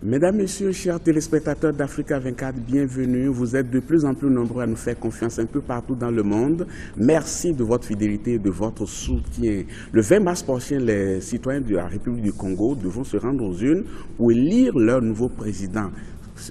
Mesdames, Messieurs, chers téléspectateurs d'Africa 24, bienvenue. Vous êtes de plus en plus nombreux à nous faire confiance un peu partout dans le monde. Merci de votre fidélité et de votre soutien. Le 20 mars prochain, les citoyens de la République du Congo devront se rendre aux urnes pour élire leur nouveau président.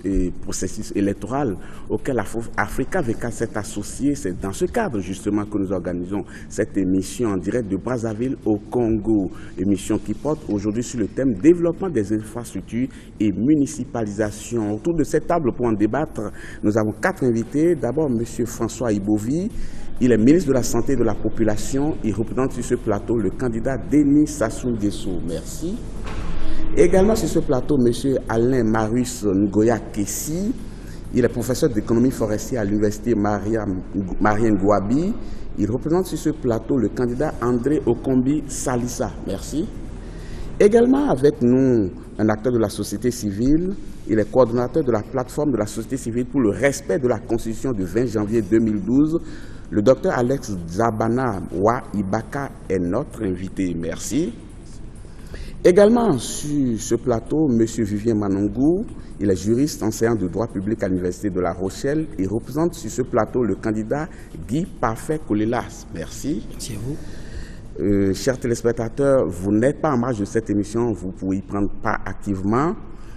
Et processus électoral auquel Africa 24 s'est associé. C'est dans ce cadre justement que nous organisons cette émission en direct de Brazzaville au Congo. Émission qui porte aujourd'hui sur le thème développement des infrastructures et municipalisation. Autour de cette table pour en débattre, nous avons 4 invités. D'abord M. François Ibovi. Il est ministre de la Santé et de la Population. Il représente sur ce plateau le candidat Denis Sassou Nguesso. Merci. Également sur ce plateau, M. Alain Marius Ngoya Kessi. Il est professeur d'économie forestière à l'université Marien Ngouabi. Il représente sur ce plateau le candidat André Okombi Salissa. Merci. Également avec nous, un acteur de la société civile. Il est coordonnateur de la plateforme de la société civile pour le respect de la Constitution du 20 janvier 2012. Le docteur Alex Zabana Wa Ibaka est notre invité. Merci. Également sur ce plateau, M. Vivien Manongou, il est juriste enseignant de droit public à l'Université de La Rochelle. Il représente sur ce plateau le candidat Guy Parfait Kolelas. Merci. Merci à vous. Chers téléspectateurs, vous n'êtes pas en marge de cette émission, vous pouvez y prendre part activement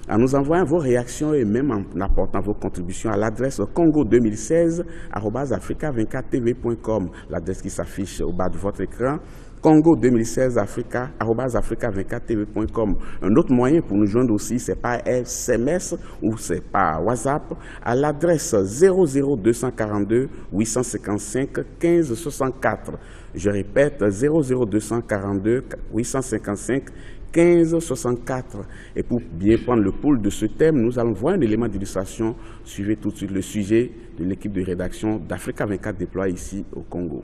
en nous envoyant vos réactions et même en apportant vos contributions à l'adresse congo2016@africa24tv.com, l'adresse qui s'affiche au bas de votre écran. congo2016@africa24tv.com. Un autre moyen pour nous joindre aussi, c'est par SMS ou c'est par WhatsApp à l'adresse 00242 855 1564. Je répète, 00242 855 1564. Et pour bien prendre le pouls de ce thème, nous allons voir un élément d'illustration. Suivez tout de suite le sujet de l'équipe de rédaction d'Africa 24 déployée ici au Congo.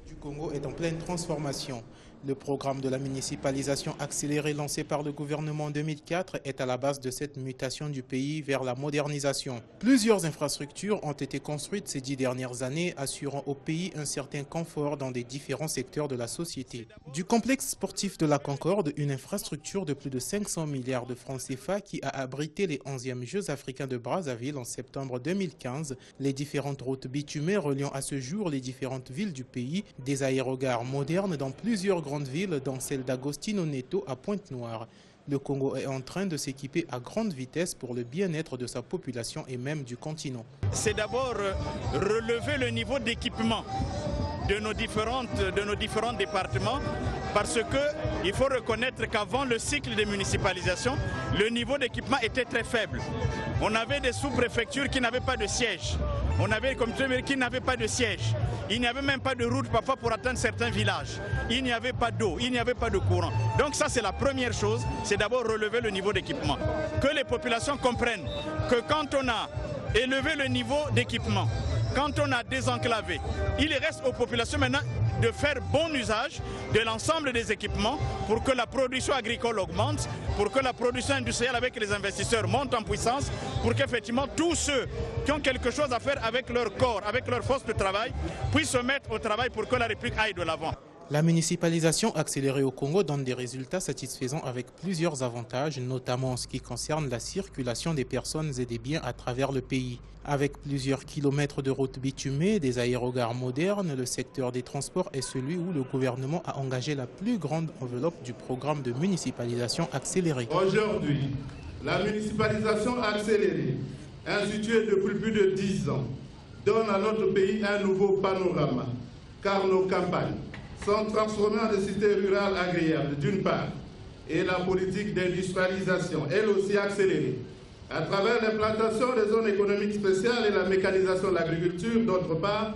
Le Congo est en pleine transformation. Le programme de la municipalisation accélérée lancé par le gouvernement en 2004 est à la base de cette mutation du pays vers la modernisation. Plusieurs infrastructures ont été construites ces 10 dernières années, assurant au pays un certain confort dans les différents secteurs de la société. Du complexe sportif de la Concorde, une infrastructure de plus de 500 milliards de francs CFA qui a abrité les 11e Jeux africains de Brazzaville en septembre 2015, les différentes routes bitumées reliant à ce jour les différentes villes du pays, des aérogares modernes dans plusieurs grandes villes, dont celle d'Agostino Neto à Pointe-Noire. Le Congo est en train de s'équiper à grande vitesse pour le bien-être de sa population et même du continent. C'est d'abord relever le niveau d'équipement de nos différents départements, parce qu'il faut reconnaître qu'avant le cycle de municipalisation, le niveau d'équipement était très faible. On avait des sous-préfectures qui n'avaient pas de siège. On avait des comités qui n'avaient pas de siège. Il n'y avait même pas de route parfois pour atteindre certains villages. Il n'y avait pas d'eau, il n'y avait pas de courant. Donc ça, c'est la première chose, c'est d'abord relever le niveau d'équipement. Que les populations comprennent que quand on a élevé le niveau d'équipement, quand on a désenclavé, il reste aux populations maintenant de faire bon usage de l'ensemble des équipements pour que la production agricole augmente, pour que la production industrielle avec les investisseurs monte en puissance, pour qu'effectivement tous ceux qui ont quelque chose à faire avec leur corps, avec leur force de travail, puissent se mettre au travail pour que la République aille de l'avant. La municipalisation accélérée au Congo donne des résultats satisfaisants avec plusieurs avantages, notamment en ce qui concerne la circulation des personnes et des biens à travers le pays. Avec plusieurs kilomètres de routes bitumées, des aérogares modernes, le secteur des transports est celui où le gouvernement a engagé la plus grande enveloppe du programme de municipalisation accélérée. Aujourd'hui, la municipalisation accélérée, instituée depuis plus de 10 ans, donne à notre pays un nouveau panorama, car nos campagnes sont transformées en des cités rurales agréables, d'une part, et la politique d'industrialisation, elle aussi accélérée, à travers l'implantation des zones économiques spéciales et la mécanisation de l'agriculture, d'autre part,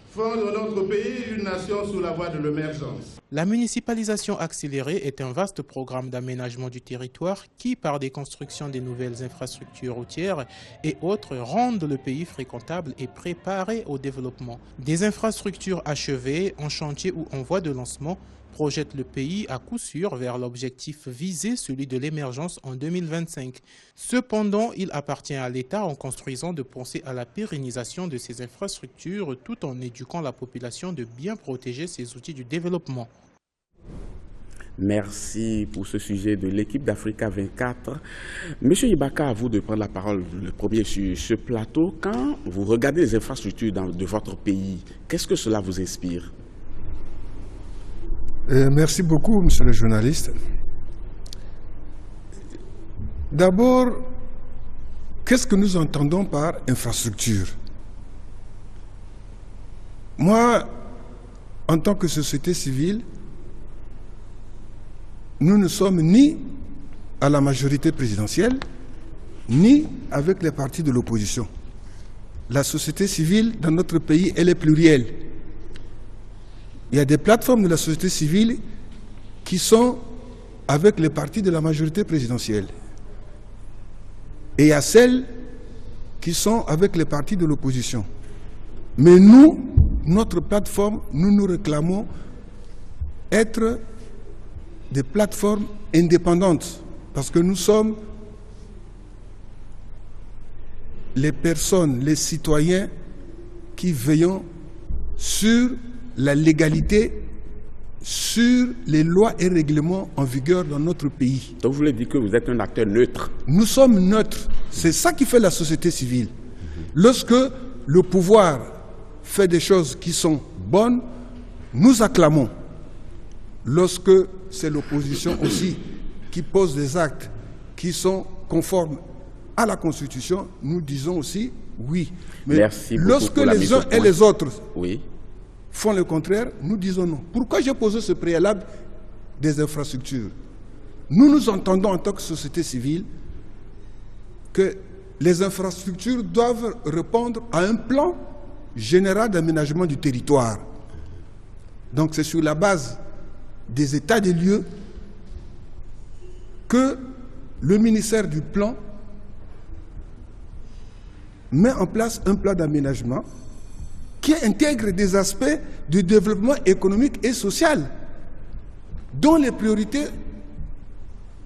font de notre pays une nation sous la voie de l'émergence. La municipalisation accélérée est un vaste programme d'aménagement du territoire qui, par des constructions des nouvelles infrastructures routières et autres, rendent le pays fréquentable et préparé au développement. Des infrastructures achevées, en chantier ou en voie de lancement, projette le pays à coup sûr vers l'objectif visé, celui de l'émergence en 2025. Cependant, il appartient à l'État, en construisant, de penser à la pérennisation de ces infrastructures tout en éduquant la population de bien protéger ces outils du développement. Merci pour ce sujet de l'équipe d'Africa 24. Monsieur Ibaka, à vous de prendre la parole le premier sur ce plateau. Quand vous regardez les infrastructures de votre pays, qu'est-ce que cela vous inspire? Merci beaucoup, monsieur le journaliste. D'abord, qu'est-ce que nous entendons par infrastructure? Moi, en tant que société civile, nous ne sommes ni à la majorité présidentielle, ni avec les partis de l'opposition. La société civile dans notre pays, elle est plurielle. Il y a des plateformes de la société civile qui sont avec les partis de la majorité présidentielle. Et il y a celles qui sont avec les partis de l'opposition. Mais nous, notre plateforme, nous réclamons être des plateformes indépendantes, parce que nous sommes les personnes, les citoyens qui veillons sur la légalité, sur les lois et règlements en vigueur dans notre pays. Donc vous voulez dire que vous êtes un acteur neutre? Nous sommes neutres. C'est ça qui fait la société civile. Lorsque le pouvoir fait des choses qui sont bonnes, nous acclamons. Lorsque c'est l'opposition aussi qui pose des actes qui sont conformes à la Constitution, nous disons aussi oui. Mais merci beaucoup lorsque pour la les uns et les autres font le contraire, nous disons non. Pourquoi j'ai posé ce préalable des infrastructures? Nous entendons en tant que société civile que les infrastructures doivent répondre à un plan général d'aménagement du territoire. Donc c'est sur la base des états des lieux que le ministère du Plan met en place un plan d'aménagement qui intègre des aspects du développement économique et social, dont les priorités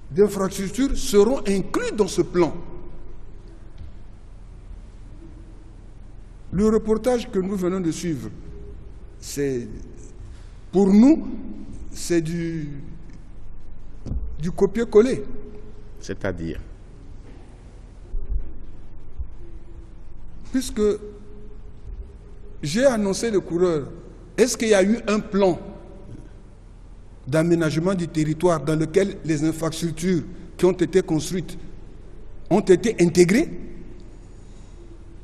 d'infrastructures seront incluses dans ce plan. Le reportage que nous venons de suivre, c'est, pour nous, c'est du copier-coller. C'est-à-dire? Puisque j'ai annoncé le coureur, est-ce qu'il y a eu un plan d'aménagement du territoire dans lequel les infrastructures qui ont été construites ont été intégrées?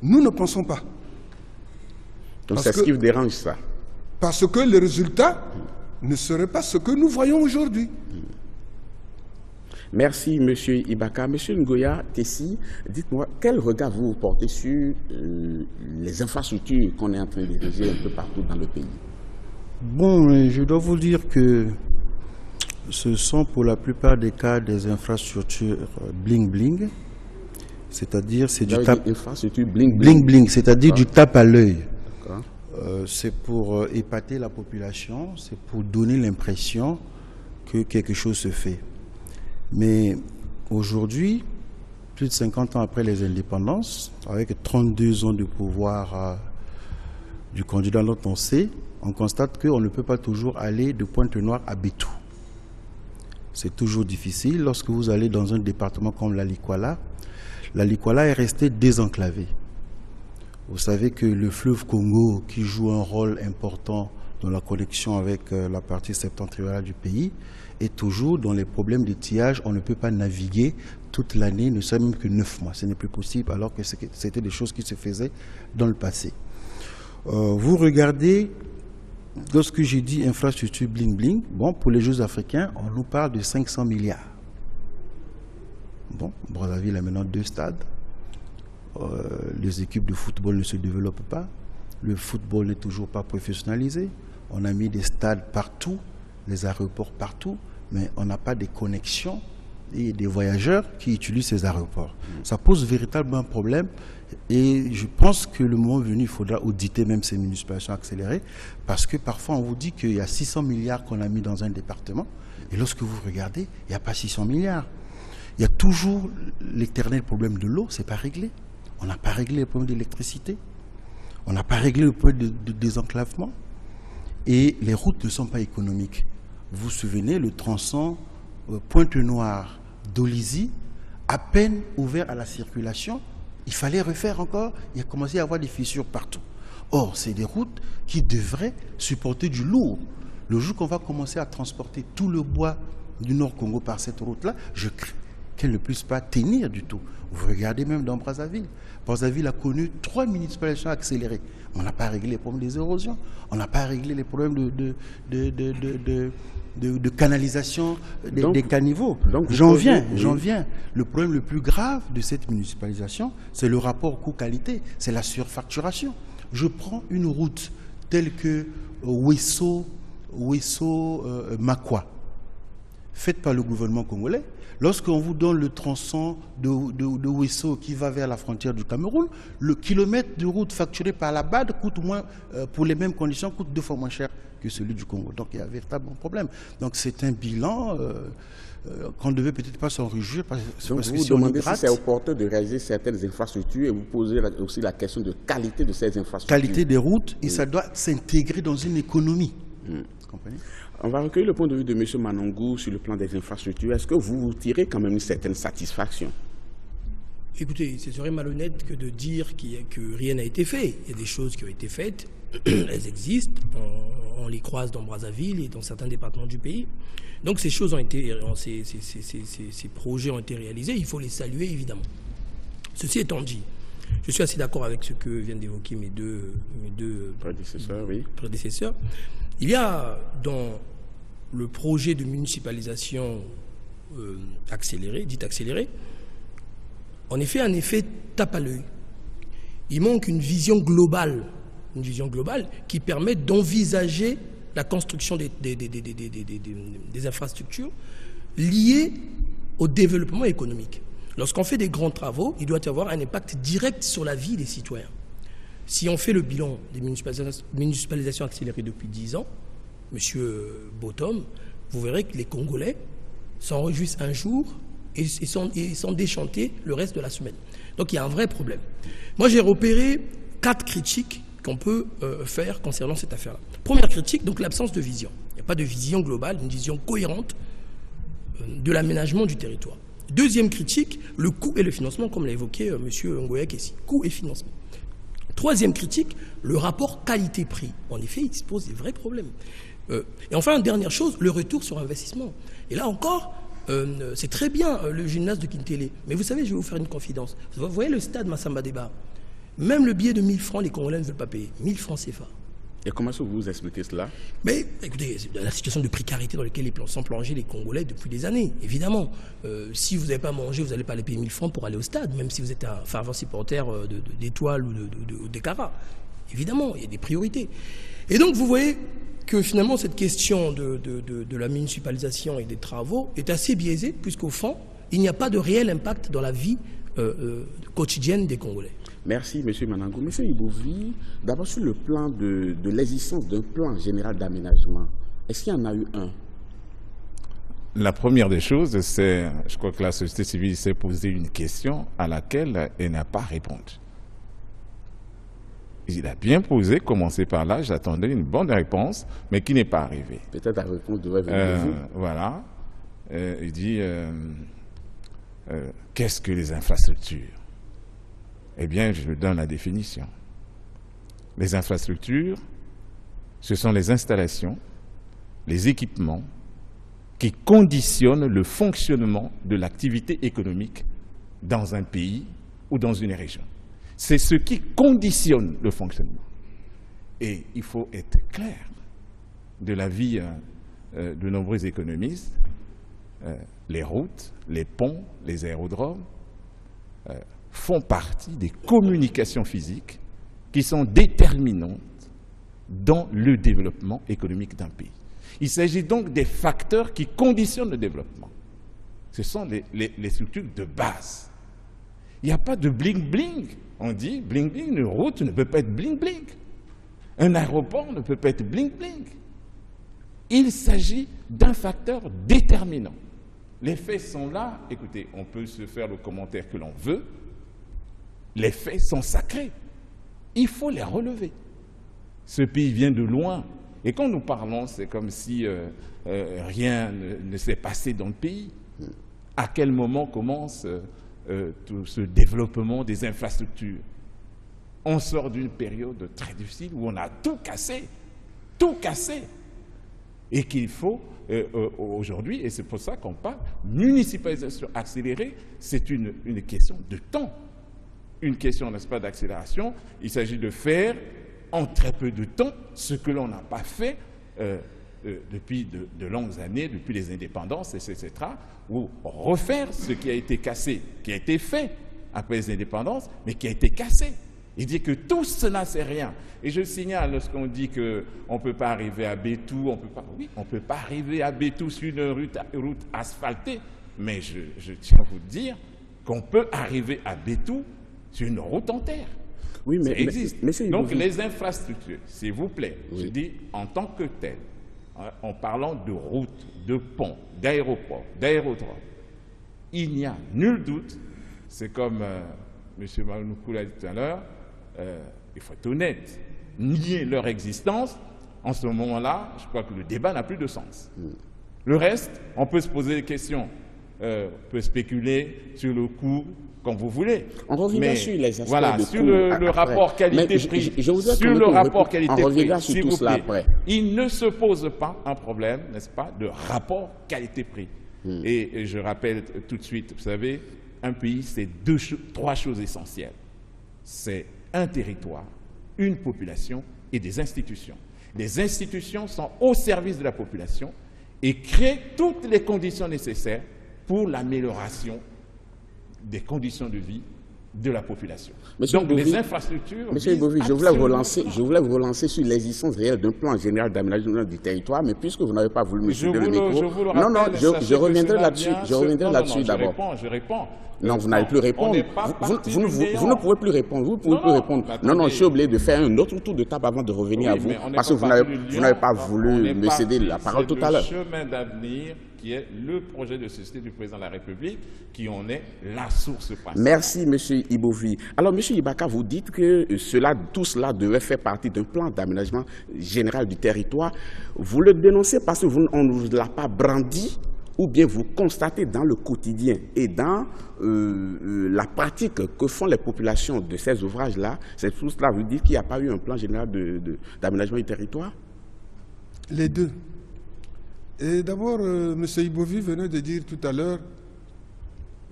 Nous ne pensons pas. Donc c'est ce qui vous dérange, ça? Parce que le résultat ne serait pas ce que nous voyons aujourd'hui. Merci, M. Ibaka. M. Ngoya Tessi, dites-moi, quel regard vous portez sur les infrastructures qu'on est en train d'ériger un peu partout dans le pays? Bon, je dois vous dire que ce sont pour la plupart des cas des infrastructures bling-bling, c'est-à-dire c'est du tape... Infrastructure bling-bling. Bling-bling, c'est-à-dire du tape à l'œil. C'est pour épater la population, c'est pour donner l'impression que quelque chose se fait. Mais aujourd'hui, plus de 50 ans après les indépendances, avec 32 ans de pouvoir du candidat dont on sait, on constate qu'on ne peut pas toujours aller de Pointe-Noire à Bétou. C'est toujours difficile. Lorsque vous allez dans un département comme la Likwala est restée désenclavée. Vous savez que le fleuve Congo, qui joue un rôle important dans la connexion avec la partie septentrionale du pays, est toujours dans les problèmes de tillage. On ne peut pas naviguer toute l'année, ne serait même que 9 mois. Ce n'est plus possible, alors que c'était des choses qui se faisaient dans le passé. Vous regardez, lorsque j'ai dit infrastructure bling-bling, bon, pour les Jeux africains, on nous parle de 500 milliards. Bon, Brazzaville a maintenant 2 stades. Les équipes de football ne se développent pas. Le football n'est toujours pas professionnalisé. On a mis des stades partout, les aéroports partout, mais on n'a pas de connexions et des voyageurs qui utilisent ces aéroports. Ça pose véritablement un problème et je pense que le moment venu, il faudra auditer même ces municipalisations accélérées parce que parfois on vous dit qu'il y a 600 milliards qu'on a mis dans un département et lorsque vous regardez, il n'y a pas 600 milliards. Il y a toujours l'éternel problème de l'eau, c'est pas réglé. On n'a pas réglé le problème d'électricité. On n'a pas réglé le problème de désenclavement. Et les routes ne sont pas économiques. Vous vous souvenez, le tronçon Pointe-Noire d'Olizy, à peine ouvert à la circulation, il fallait refaire encore, il a commencé à y avoir des fissures partout. Or, c'est des routes qui devraient supporter du lourd. Le jour qu'on va commencer à transporter tout le bois du Nord Congo par cette route-là, je crains qu'elle ne puisse pas tenir du tout. Vous regardez même dans Brazzaville. Brazzaville a connu 3 municipalisations accélérées. On n'a pas réglé les problèmes des érosions, on n'a pas réglé les problèmes de canalisation des caniveaux. J'en viens. Le problème le plus grave de cette municipalisation, c'est le rapport coût-qualité, c'est la surfacturation. Je prends une route telle que Wesso-Makwa, faite par le gouvernement congolais. Lorsqu'on vous donne le tronçon de Wesso qui va vers la frontière du Cameroun, le kilomètre de route facturé par la BAD coûte moins, pour les mêmes conditions, coûte 2 fois moins cher que celui du Congo. Donc il y a un véritable problème. Donc c'est un bilan qu'on ne devait peut-être pas s'en réjouir. Parce donc que vous demandez si c'est opportun de réaliser certaines infrastructures et vous posez aussi la question de qualité de ces infrastructures. Qualité des routes, et ça doit s'intégrer dans une économie. Vous comprenez ? On va recueillir le point de vue de M. Manongou sur le plan des infrastructures. Est-ce que vous tirez quand même une certaine satisfaction? Écoutez, ce serait malhonnête que de dire que rien n'a été fait. Il y a des choses qui ont été faites, elles existent, on les croise dans Brazzaville et dans certains départements du pays. Donc ces choses ont été, ces projets ont été réalisés, il faut les saluer évidemment. Ceci étant dit, je suis assez d'accord avec ce que viennent d'évoquer mes deux prédécesseurs. Il y a dans le projet de municipalisation accéléré, dit accéléré, en effet, un effet tape à l'œil. Il manque une vision globale qui permet d'envisager la construction des infrastructures liées au développement économique. Lorsqu'on fait des grands travaux, il doit y avoir un impact direct sur la vie des citoyens. Si on fait le bilan des municipalisations accélérées depuis 10 ans, Monsieur Bottom, vous verrez que les Congolais s'en réjouissent un jour et sont déchantés le reste de la semaine. Donc il y a un vrai problème. Moi j'ai repéré 4 critiques qu'on peut faire concernant cette affaire-là. Première critique, donc l'absence de vision. Il n'y a pas de vision globale, une vision cohérente de l'aménagement du territoire. Deuxième critique, le coût et le financement, comme l'a évoqué M. Ngoyak ici. Coût et financement. Troisième critique, le rapport qualité-prix. En effet, il se pose des vrais problèmes. Et enfin, dernière chose, le retour sur investissement. Et là encore, c'est très bien le gymnase de Kintélé. Mais vous savez, je vais vous faire une confidence. Vous voyez le stade Massamba Débat. Même le billet de 1000 francs, les Congolais ne veulent pas payer. 1000 francs CFA. Et comment est-ce que vous expliquez cela? Mais écoutez, c'est la situation de précarité dans laquelle sont plongés les Congolais depuis des années. Évidemment, si vous n'avez pas mangé, vous n'allez pas aller payer 1000 francs pour aller au stade, même si vous êtes un fervent supporter d'Étoile ou de Cara. Évidemment, il y a des priorités. Et donc, vous voyez que finalement, cette question de la municipalisation et des travaux est assez biaisée, puisqu'au fond, il n'y a pas de réel impact dans la vie quotidienne des Congolais. Merci, M. Manangou. M. Ibouvi, d'abord sur le plan de l'existence d'un plan général d'aménagement, est-ce qu'il y en a eu un? La première des choses, c'est, je crois que la société civile s'est posé une question à laquelle elle n'a pas répondu. Il a bien posé, commencé par là, j'attendais une bonne réponse, mais qui n'est pas arrivée. Peut-être la réponse devrait venir de vous. Voilà. Il dit, qu'est-ce que les infrastructures? Eh bien, je donne la définition. Les infrastructures, ce sont les installations, les équipements qui conditionnent le fonctionnement de l'activité économique dans un pays ou dans une région. C'est ce qui conditionne le fonctionnement. Et il faut être clair de l'avis de nombreux économistes. Les routes, les ponts, les aérodromes font partie des communications physiques qui sont déterminantes dans le développement économique d'un pays. Il s'agit donc des facteurs qui conditionnent le développement. Ce sont les structures de base. Il n'y a pas de bling-bling. On dit bling-bling, une route ne peut pas être bling-bling. Un aéroport ne peut pas être bling-bling. Il s'agit d'un facteur déterminant. Les faits sont là. Écoutez, on peut se faire le commentaire que l'on veut. Les faits sont sacrés. Il faut les relever. Ce pays vient de loin. Et quand nous parlons, c'est comme si rien ne s'est passé dans le pays. À quel moment commence tout ce développement des infrastructures? On sort d'une période très difficile où on a tout cassé, et qu'il faut aujourd'hui, et c'est pour ça qu'on parle, municipalisation accélérée, c'est une question de temps, une question, n'est-ce pas, d'accélération. Il s'agit de faire en très peu de temps ce que l'on n'a pas fait depuis de longues années, depuis les indépendances, etc., ou refaire ce qui a été cassé, qui a été fait après les indépendances, mais qui a été cassé. Il dit que tout cela, c'est rien. Et je signale, lorsqu'on dit qu'on ne peut pas arriver à Bétou, on ne peut pas arriver à Bétou sur une route asphaltée, mais je tiens à vous dire qu'on peut arriver à Bétou sur une route en terre. Oui, mais, ça existe. Mais donc les infrastructures, s'il vous plaît, oui. Je dis en tant que tel, en parlant de routes, de ponts, d'aéroports, d'aérodromes, il n'y a nul doute, c'est comme M. Maloukou l'a dit tout à l'heure, il faut être honnête, nier leur existence, en ce moment-là, je crois que le débat n'a plus de sens. Le reste, on peut se poser des questions, on peut spéculer sur le coût, comme vous voulez. On revient sur les aspects voilà, de sur le rapport qualité-prix, sur le rapport qualité-prix, s'il vous plaît, il ne se pose pas un problème, n'est-ce pas, de rapport qualité-prix. Et je rappelle tout de suite, vous savez, un pays, c'est trois choses essentielles. C'est un territoire, une population et des institutions. Les institutions sont au service de la population et créent toutes les conditions nécessaires pour l'amélioration des conditions de vie de la population. Monsieur Donc Ibovi, les infrastructures... Monsieur Ibovi, je voulais vous relancer sur l'existence réelle d'un plan général d'aménagement du territoire, mais puisque vous n'avez pas voulu me céder le micro... Je reviendrai là-dessus d'abord. Je réponds. Non, vous n'allez plus répondre. Vous ne pouvez plus répondre. Vous ne pouvez plus répondre. Non, je suis obligé de faire un autre tour de table avant de revenir à vous, parce que vous n'avez pas voulu me céder la parole tout à l'heure. C'est le chemin d'avenir qui est le projet de société du président de la République, qui en est la source principale. Merci, M. Ibovi. Alors, M. Ibaka, vous dites que tout cela devait faire partie d'un plan d'aménagement général du territoire. Vous le dénoncez parce qu'on ne vous l'a pas brandi, ou bien vous constatez dans le quotidien et dans la pratique que font les populations de ces ouvrages-là, c'est tout cela veut dire qu'il n'y a pas eu un plan général d'aménagement du territoire? Les deux. Et d'abord, M. Ibovi venait de dire tout à l'heure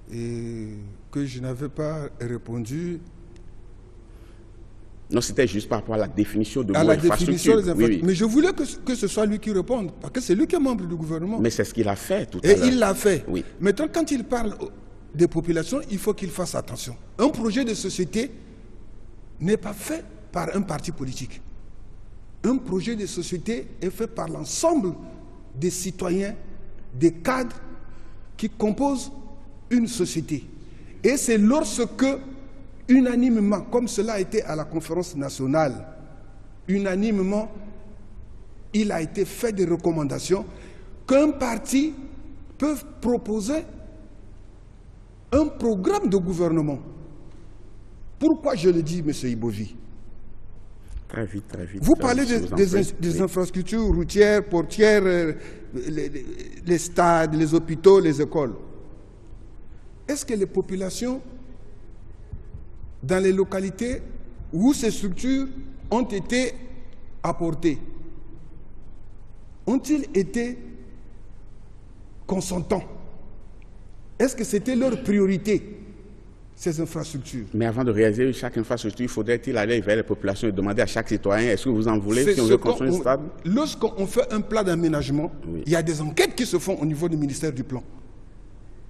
que je n'avais pas répondu. Non, c'était juste par rapport à la définition de la définition des infrastructures. Oui. Mais je voulais que ce soit lui qui réponde, parce que c'est lui qui est membre du gouvernement. Mais c'est ce qu'il a fait tout à l'heure. Et il l'a fait. Oui. Maintenant, quand il parle des populations, il faut qu'il fasse attention. Un projet de société n'est pas fait par un parti politique. Un projet de société est fait par l'ensemble des citoyens, des cadres qui composent une société. Et c'est lorsque, unanimement, comme cela a été à la conférence nationale, unanimement, il a été fait des recommandations qu'un parti peut proposer un programme de gouvernement. Pourquoi je le dis, M. Ibovi? Très vite, très vite. Vous parlez des infrastructures routières, portières, les stades, les hôpitaux, les écoles. Est-ce que les populations, dans les localités où ces structures ont été apportées, ont-ils été consentants? Est-ce que c'était leur priorité, ces infrastructures? Mais avant de réaliser chaque infrastructure, il faudrait-il aller vers les populations et demander à chaque citoyen, est-ce que vous en voulez si on veut construire un stade? Lorsqu'on fait un plan d'aménagement, oui, il y a des enquêtes qui se font au niveau du ministère du Plan.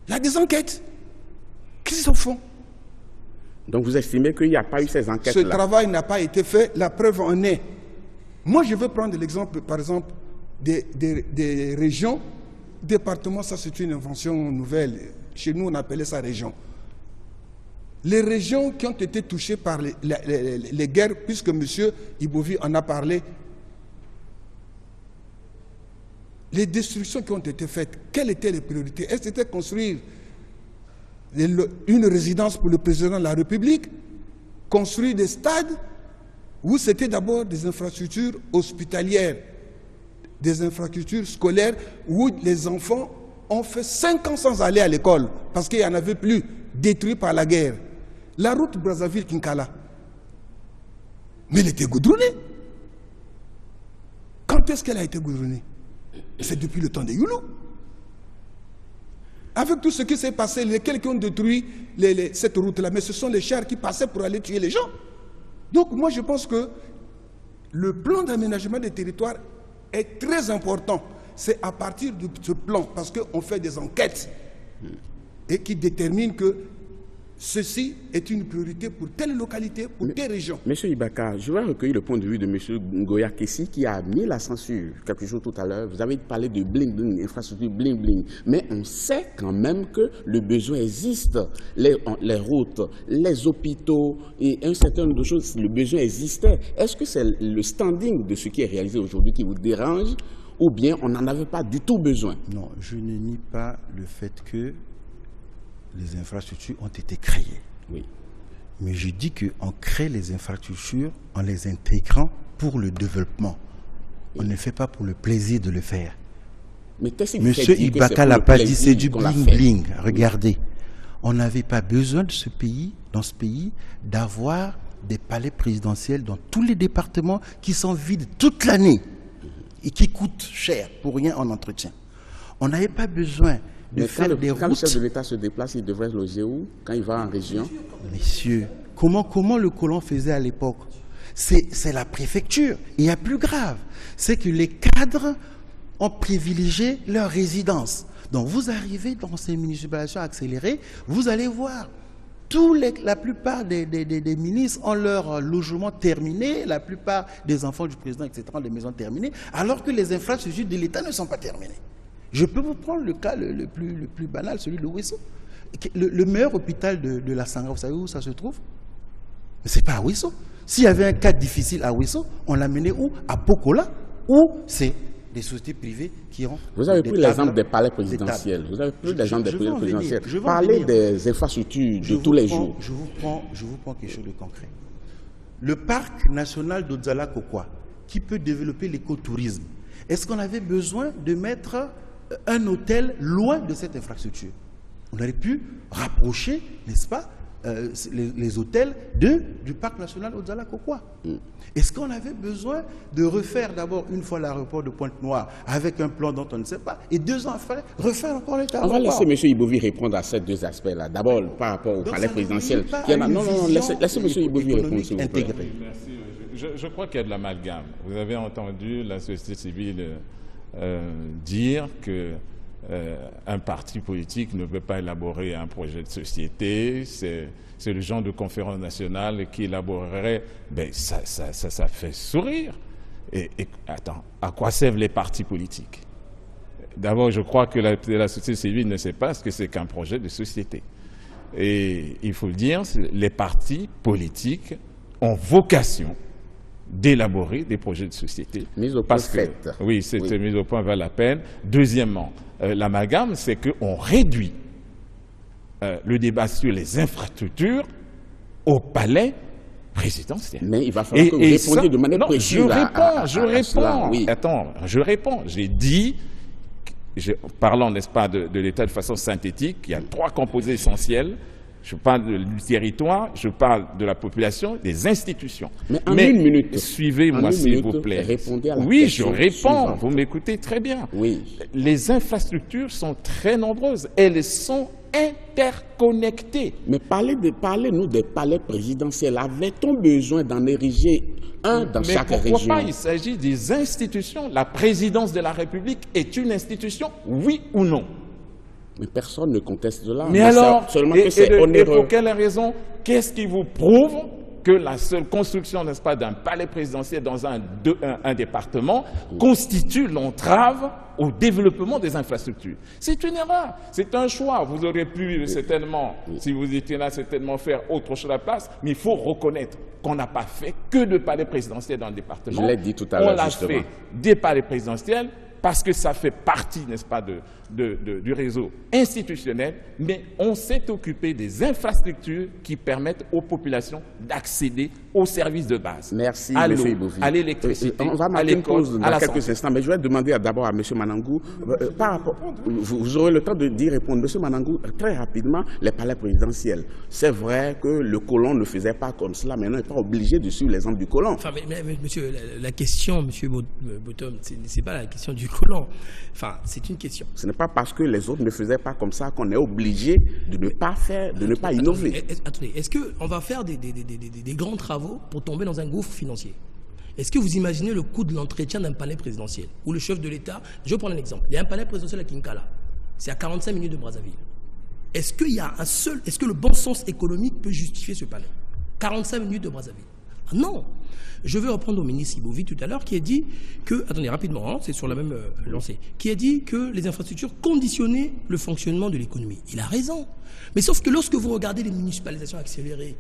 Il y a des enquêtes qui se font. Donc vous estimez qu'il n'y a pas eu ces enquêtes-là? Ce travail n'a pas été fait, la preuve en est. Moi, je veux prendre l'exemple, par exemple, des régions. Département, ça c'est une invention nouvelle. Chez nous, on appelait ça région. Les régions qui ont été touchées par les guerres, puisque M. Ibovi en a parlé, les destructions qui ont été faites, quelles étaient les priorités? Est-ce que c'était construire une résidence pour le président de la République, construire des stades, ou c'était d'abord des infrastructures hospitalières, des infrastructures scolaires où les enfants ont fait 5 ans sans aller à l'école parce qu'il n'y en avait plus, détruits par la guerre. La route Brazzaville-Kinkala, mais elle était goudronnée. Quand est-ce qu'elle a été goudronnée? C'est depuis le temps des Youlou. Avec tout ce qui s'est passé, lesquels qui ont détruit cette route-là, mais ce sont les chars qui passaient pour aller tuer les gens. Donc moi je pense que le plan d'aménagement des territoires est très important. C'est à partir de ce plan, parce qu'on fait des enquêtes et qui déterminent que ceci est une priorité pour telle localité, pour telle région. Monsieur Ibaka, je vais recueillir le point de vue de monsieur Ngoya Kessi qui a mis la censure quelque chose tout à l'heure. Vous avez parlé de bling-bling, infrastructure bling-bling. Mais on sait quand même que le besoin existe. Les routes, les hôpitaux et un certain nombre de choses, le besoin existait. Est-ce que c'est le standing de ce qui est réalisé aujourd'hui qui vous dérange ou bien on n'en avait pas du tout besoin? Non, je ne nie pas le fait que les infrastructures ont été créées. Oui. Mais je dis qu'on crée les infrastructures en les intégrant pour le développement. On ne le fait pas pour le plaisir de le faire. Mais Monsieur Ibaka l'a pas dit, c'est du bling-bling. Regardez, on n'avait pas besoin de ce pays, dans ce pays, d'avoir des palais présidentiels dans tous les départements qui sont vides toute l'année et qui coûtent cher pour rien en entretien. On n'avait pas besoin de faire des routes. Quand le chef de l'État se déplace, il devrait loger où? Quand il va en région? Messieurs, comment le colon faisait à l'époque? C'est la préfecture. Et il y a plus grave, c'est que les cadres ont privilégié leur résidence. Donc vous arrivez dans ces municipalisations accélérées, vous allez voir, la plupart des ministres ont leur logement terminé, la plupart des enfants du président, etc., ont des maisons terminées, alors que les infrastructures de l'État ne sont pas terminées. Je peux vous prendre le cas le plus banal, celui de Ouesso. Le meilleur hôpital de la Sangha, vous savez où ça se trouve? Ce n'est pas à Ouesso. S'il y avait un cas difficile à Ouesso, on l'a mené où? À Pokola, où c'est des sociétés privées qui ont... Vous avez pris l'exemple des palais présidentiels. Vous avez pris l'exemple des palais présidentiels. Parlez des infrastructures de tous les jours. Je vous prends quelque chose de concret. Le parc national d'Odzala-Kokwa, qui peut développer l'écotourisme, est-ce qu'on avait besoin de mettre un hôtel loin de cette infrastructure? On aurait pu rapprocher, n'est-ce pas, les hôtels du parc national Odzala-Kokwa. Est-ce qu'on avait besoin de refaire d'abord une fois l'aéroport de Pointe-Noire avec un plan dont on ne sait pas, et 2 ans après, refaire encore l'état? On va laisser M. Ibovi répondre à ces 2 aspects-là. D'abord, par rapport au palais présidentiel. Non, laissez M. Ibovi répondre, s'il vous plaît. Merci. Je crois qu'il y a de l'amalgame. Vous avez entendu la société civile dire que un parti politique ne peut pas élaborer un projet de société. C'est le genre de conférence nationale qui élaborerait. Ben, ça fait sourire. Et attends, à quoi servent les partis politiques? D'abord, je crois que la société civile ne sait pas ce que c'est qu'un projet de société. Et il faut le dire, les partis politiques ont vocation d'élaborer des projets de société. Mise au point faite. Oui, cette mise au point vaut la peine. Deuxièmement, l'amalgame, c'est qu'on réduit le débat sur les infrastructures au palais présidentiel. Mais il va falloir que vous répondiez de manière précise. Je réponds. Oui. Attends, je réponds. J'ai dit, parlant, n'est-ce pas, de l'État de façon synthétique, il y a 3 composés essentiels. Je parle du territoire, je parle de la population, des institutions. Mais en une minute, suivez-moi s'il vous plaît. Répondez à la question je réponds. Suivante. Vous m'écoutez très bien. Oui. Les infrastructures sont très nombreuses. Elles sont interconnectées. Mais parlez-nous des palais présidentiels. Avait-on besoin d'en ériger un dans chaque région? Mais pourquoi pas? Il s'agit des institutions. La présidence de la République est une institution, oui ou non? Mais personne ne conteste cela. Mais alors, seulement que c'est onéreux. Et pour quelle raison? Qu'est-ce qui vous prouve que la seule construction, n'est-ce pas, d'un palais présidentiel dans un département constitue l'entrave au développement des infrastructures? C'est une erreur, c'est un choix. Vous aurez pu certainement, si vous étiez là, certainement faire autre chose à la place, mais il faut reconnaître qu'on n'a pas fait que de palais présidentiels dans le département. Je l'ai dit tout à l'heure, justement. On l'a fait des palais présidentiels parce que ça fait partie, n'est-ce pas, du réseau institutionnel, mais on s'est occupé des infrastructures qui permettent aux populations d'accéder aux services de base. Merci, à M. l'eau, Ibovi. à l'électricité, On va à marquer une l'école, pause à dans la quelques santé. instants, mais je vais demander d'abord à M. Manangou, par rapport, vous aurez le temps d'y répondre. M. Manangou, très rapidement, les palais présidentiels. C'est vrai que le colon ne faisait pas comme cela, mais on n'est pas obligé de suivre l'exemple du colon. Enfin, mais monsieur, la question, monsieur Bottom, c'est pas la question du colon. Enfin, c'est une question. Ce n'est pas parce que les autres ne faisaient pas comme ça qu'on est obligé de ne pas faire, de ne pas innover. Attendez, est-ce qu'on va faire des grands travaux pour tomber dans un gouffre financier? Est-ce que vous imaginez le coût de l'entretien d'un palais présidentiel où le chef de l'État, je vais prendre un exemple, il y a un palais présidentiel à Kinkala, c'est à 45 minutes de Brazzaville. Est-ce qu'il y a est-ce que le bon sens économique peut justifier ce palais? 45 minutes de Brazzaville. Ah non. Je vais reprendre au ministre Ibovi tout à l'heure qui a dit que, attendez rapidement, hein, c'est sur la même lancée, qui a dit que les infrastructures conditionnaient le fonctionnement de l'économie. Il a raison. Mais sauf que lorsque vous regardez les municipalisations accélérées,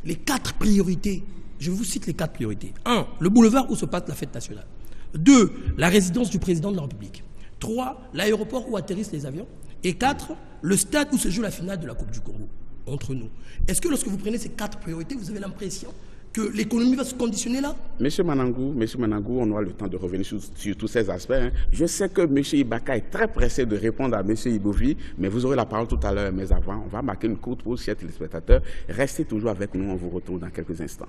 les 4 priorités, je vous cite les 4 priorités. 1. Le boulevard où se passe la fête nationale. 2. La résidence du président de la République. 3. L'aéroport où atterrissent les avions. Et 4. Le stade où se joue la finale de la Coupe du Congo. Entre nous. Est-ce que lorsque vous prenez ces 4 priorités, vous avez l'impression que l'économie va se conditionner là? Monsieur Manangou, on aura le temps de revenir sur tous ces aspects. Hein. Je sais que M. Ibaka est très pressé de répondre à M. Ibovi, mais vous aurez la parole tout à l'heure. Mais avant, on va marquer une courte pause, chers téléspectateurs. Restez toujours avec nous, on vous retrouve dans quelques instants.